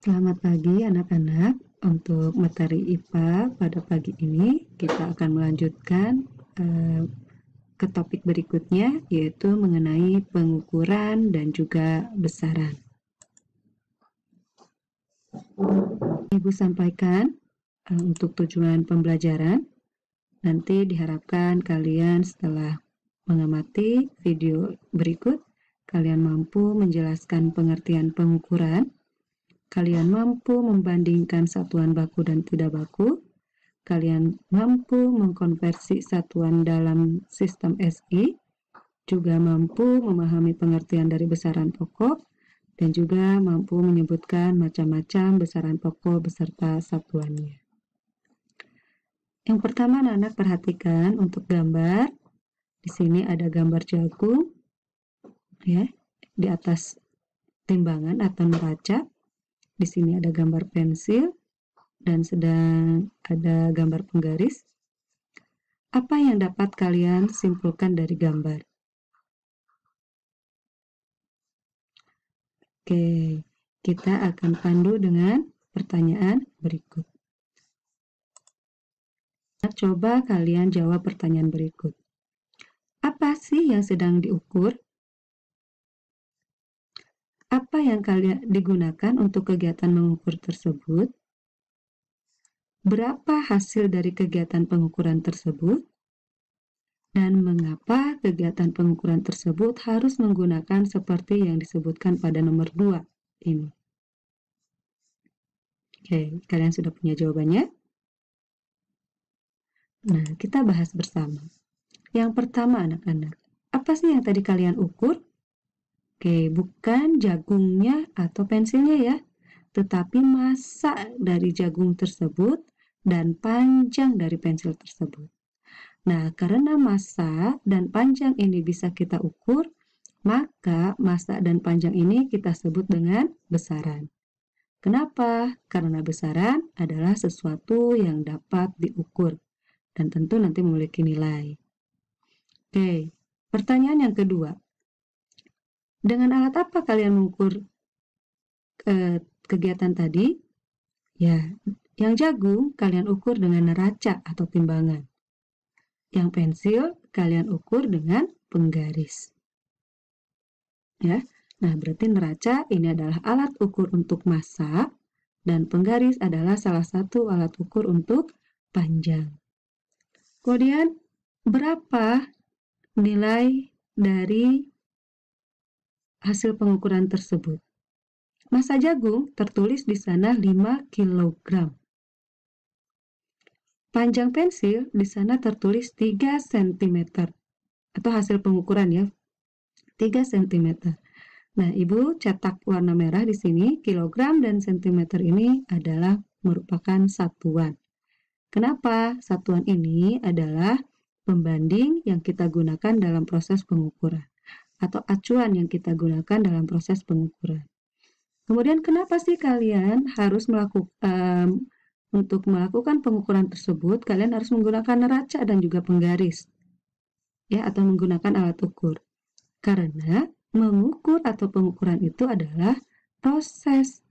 Selamat pagi anak-anak. Untuk materi IPA pada pagi ini kita akan melanjutkan ke topik berikutnya, yaitu mengenai pengukuran dan juga besaran. Ibu sampaikan untuk tujuan pembelajaran. Nanti diharapkan kalian setelah mengamati video berikut, kalian mampu menjelaskan pengertian pengukuran, kalian mampu membandingkan satuan baku dan tidak baku, kalian mampu mengkonversi satuan dalam sistem SI, juga mampu memahami pengertian dari besaran pokok, dan juga mampu menyebutkan macam-macam besaran pokok beserta satuannya. Yang pertama, anak-anak perhatikan untuk gambar. Di sini ada gambar jagung, ya, di atas timbangan atau neraca. Di sini ada gambar pensil dan sedang ada gambar penggaris. Apa yang dapat kalian simpulkan dari gambar? Oke, kita akan pandu dengan pertanyaan berikut. Coba kalian jawab pertanyaan berikut. Apa sih yang sedang diukur? Apa yang kalian digunakan untuk kegiatan mengukur tersebut? Berapa hasil dari kegiatan pengukuran tersebut? Dan mengapa kegiatan pengukuran tersebut harus menggunakan seperti yang disebutkan pada nomor 2 ini? Oke, kalian sudah punya jawabannya? Nah, kita bahas bersama. Yang pertama, anak-anak, apa sih yang tadi kalian ukur? Oke, bukan jagungnya atau pensilnya ya, tetapi massa dari jagung tersebut dan panjang dari pensil tersebut. Nah, karena massa dan panjang ini bisa kita ukur, maka massa dan panjang ini kita sebut dengan besaran. Kenapa? Karena besaran adalah sesuatu yang dapat diukur dan tentu nanti memiliki nilai. Oke, pertanyaan yang kedua. Dengan alat apa kalian mengukur kegiatan tadi? Ya, yang jagung kalian ukur dengan neraca atau timbangan. Yang pensil kalian ukur dengan penggaris. Ya, nah berarti neraca ini adalah alat ukur untuk massa dan penggaris adalah salah satu alat ukur untuk panjang. Kemudian berapa nilai dari hasil pengukuran tersebut? Massa jagung tertulis di sana 5 kg. Panjang pensil di sana tertulis 3 cm. Atau hasil pengukuran ya, 3 cm. Nah, Ibu cetak warna merah di sini, kilogram dan sentimeter ini adalah merupakan satuan. Kenapa? Satuan ini adalah pembanding yang kita gunakan dalam proses pengukuran atau acuan yang kita gunakan dalam proses pengukuran. Kemudian kenapa sih kalian harus untuk melakukan pengukuran tersebut, kalian harus menggunakan neraca dan juga penggaris, ya, atau menggunakan alat ukur. Karena mengukur atau pengukuran itu adalah proses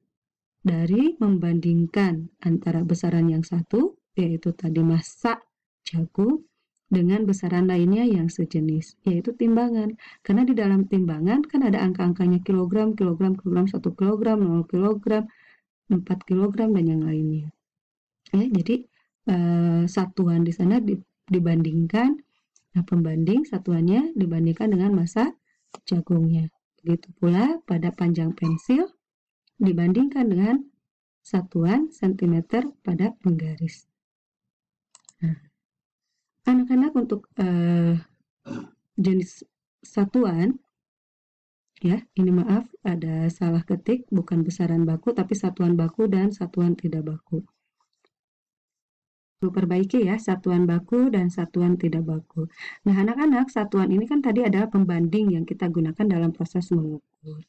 dari membandingkan antara besaran yang satu, yaitu tadi massa jagung, dengan besaran lainnya yang sejenis, yaitu timbangan. Karena di dalam timbangan kan ada angka-angkanya kilogram, kilogram, kilogram, 1 kilogram, 0 kilogram, 4 kilogram, dan yang lainnya. Ya, jadi satuan di sana dibandingkan, nah pembanding satuannya dibandingkan dengan massa jagungnya. Begitu pula pada panjang pensil dibandingkan dengan satuan cm pada penggaris. Nah, anak-anak untuk jenis satuan, ya, ini maaf ada salah ketik, bukan besaran baku tapi satuan baku dan satuan tidak baku. Perbaiki ya, satuan baku dan satuan tidak baku. Nah, anak-anak, satuan ini kan tadi adalah pembanding yang kita gunakan dalam proses mengukur.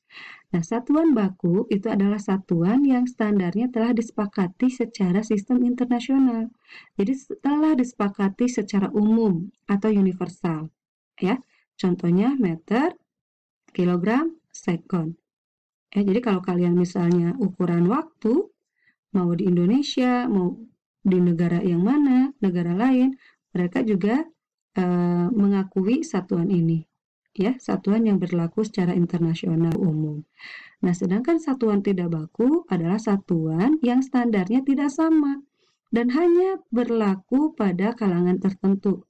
Nah, satuan baku itu adalah satuan yang standarnya telah disepakati secara sistem internasional. Jadi, telah disepakati secara umum atau universal. Ya, contohnya meter, kilogram, sekon. Jadi kalau kalian misalnya ukuran waktu, mau di Indonesia, mau di negara yang mana, negara lain, mereka juga mengakui satuan ini. Ya, satuan yang berlaku secara internasional umum. Nah, sedangkan satuan tidak baku adalah satuan yang standarnya tidak sama dan hanya berlaku pada kalangan tertentu.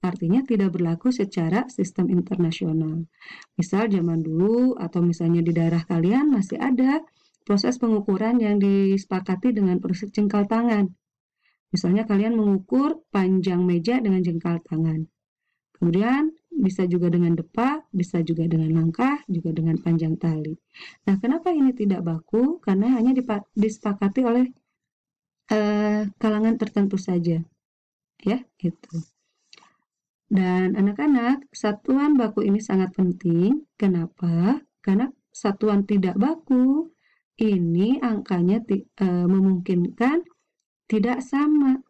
Artinya tidak berlaku secara sistem internasional. Misal zaman dulu atau misalnya di daerah kalian masih ada proses pengukuran yang disepakati dengan proses jengkal tangan. Misalnya kalian mengukur panjang meja dengan jengkal tangan. Kemudian bisa juga dengan depa, bisa juga dengan langkah, juga dengan panjang tali. Nah, kenapa ini tidak baku? Karena hanya disepakati oleh kalangan tertentu saja. Ya, gitu. Dan anak-anak, satuan baku ini sangat penting. Kenapa? Karena satuan tidak baku ini angkanya memungkinkan tidak sama.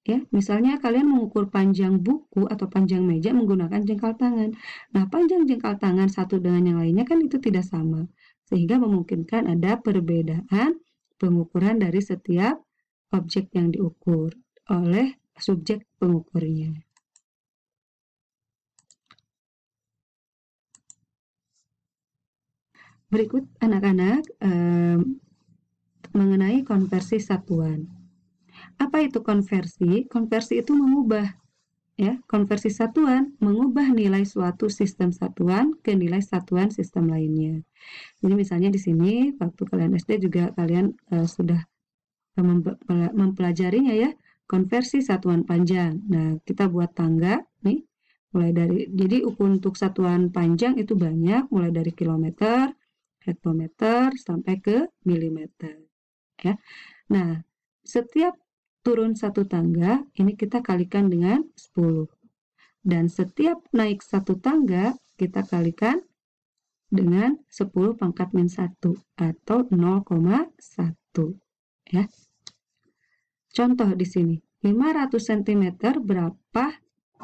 Ya, misalnya kalian mengukur panjang buku atau panjang meja menggunakan jengkal tangan. Nah, panjang jengkal tangan satu dengan yang lainnya kan itu tidak sama. Sehingga memungkinkan ada perbedaan pengukuran dari setiap objek yang diukur oleh subjek pengukurnya. Berikut anak-anak mengenai konversi satuan. Apa itu konversi? Konversi itu mengubah, ya. Konversi satuan mengubah nilai suatu sistem satuan ke nilai satuan sistem lainnya. Jadi misalnya di sini waktu kalian SD juga kalian sudah mempelajarinya ya, konversi satuan panjang. Nah, kita buat tangga nih, mulai dari, jadi untuk satuan panjang itu banyak, mulai dari kilometer, hektometer sampai ke milimeter, ya. Nah, setiap turun satu tangga ini kita kalikan dengan 10, dan setiap naik satu tangga kita kalikan dengan 10 pangkat min 1 atau 0,1, ya. Contoh di sini 500 cm berapa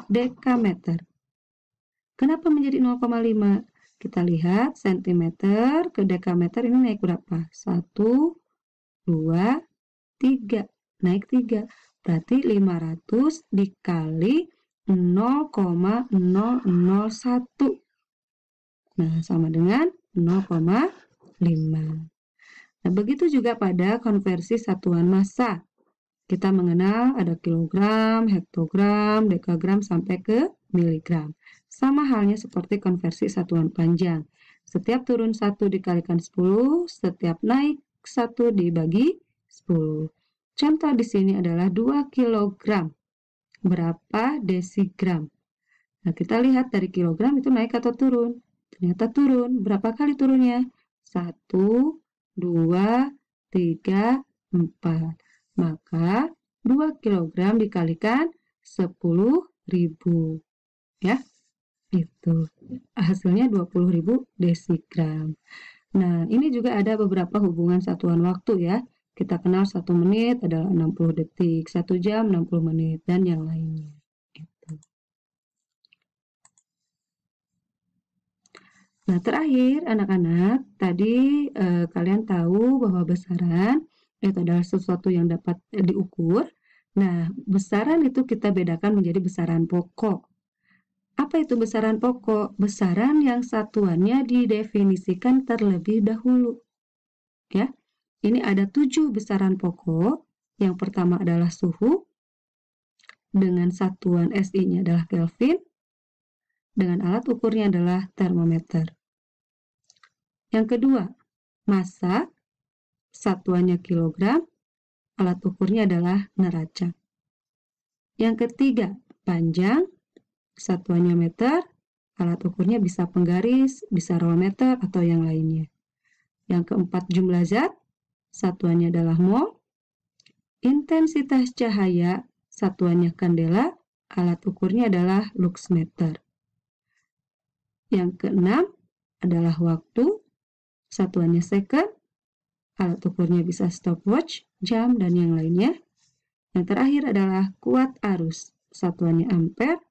dekameter? Kenapa menjadi 0,5? Kita lihat sentimeter ke dekameter ini naik berapa? 1, 2, 3. Naik 3. Berarti 500 dikali 0,001. Nah, sama dengan 0,5. Nah, begitu juga pada konversi satuan massa. Kita mengenal ada kilogram, hektogram, dekagram, sampai ke miligram. Sama halnya seperti konversi satuan panjang. Setiap turun 1 dikalikan 10, setiap naik 1 dibagi 10. Contoh di sini adalah 2 kilogram. Berapa desigram? Nah, kita lihat dari kilogram itu naik atau turun. Ternyata turun. Berapa kali turunnya? 1, 2, 3, 4. Maka 2 kilogram dikalikan 10.000. Ya, itu. Hasilnya 20.000 desigram. Nah, ini juga ada beberapa hubungan satuan waktu ya. Kita kenal 1 menit adalah 60 detik, 1 jam 60 menit, dan yang lainnya. Gitu. Nah, terakhir anak-anak, tadi kalian tahu bahwa besaran itu adalah sesuatu yang dapat diukur. Nah, besaran itu kita bedakan menjadi besaran pokok. Apa itu besaran pokok? Besaran yang satuannya didefinisikan terlebih dahulu. Ya, ini ada 7 besaran pokok. Yang pertama adalah suhu, dengan satuan SI-nya adalah Kelvin, dengan alat ukurnya adalah termometer. Yang kedua, massa, satuannya kilogram, alat ukurnya adalah neraca. Yang ketiga, panjang, satuannya meter, alat ukurnya bisa penggaris, bisa rollmeter, atau yang lainnya. Yang keempat, jumlah zat, satuannya adalah mol. Intensitas cahaya, satuannya kandela, alat ukurnya adalah luxmeter. Yang keenam adalah waktu, satuannya second, alat ukurnya bisa stopwatch, jam, dan yang lainnya. Yang terakhir adalah kuat arus, satuannya ampere,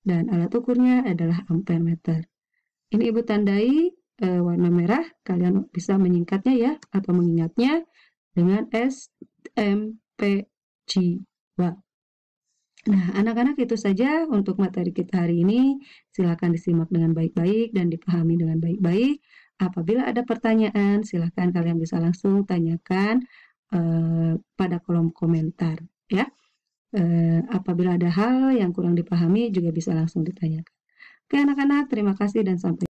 dan alat ukurnya adalah ampere meter. Ini Ibu tandai warna merah, kalian bisa menyingkatnya ya, atau mengingatnya dengan SMP Jiwa. Nah, anak-anak itu saja untuk materi kita hari ini. Silakan disimak dengan baik-baik dan dipahami dengan baik-baik. Apabila ada pertanyaan, silakan kalian bisa langsung tanyakan pada kolom komentar ya. Apabila ada hal yang kurang dipahami juga bisa langsung ditanyakan. Oke anak-anak, terima kasih dan sampai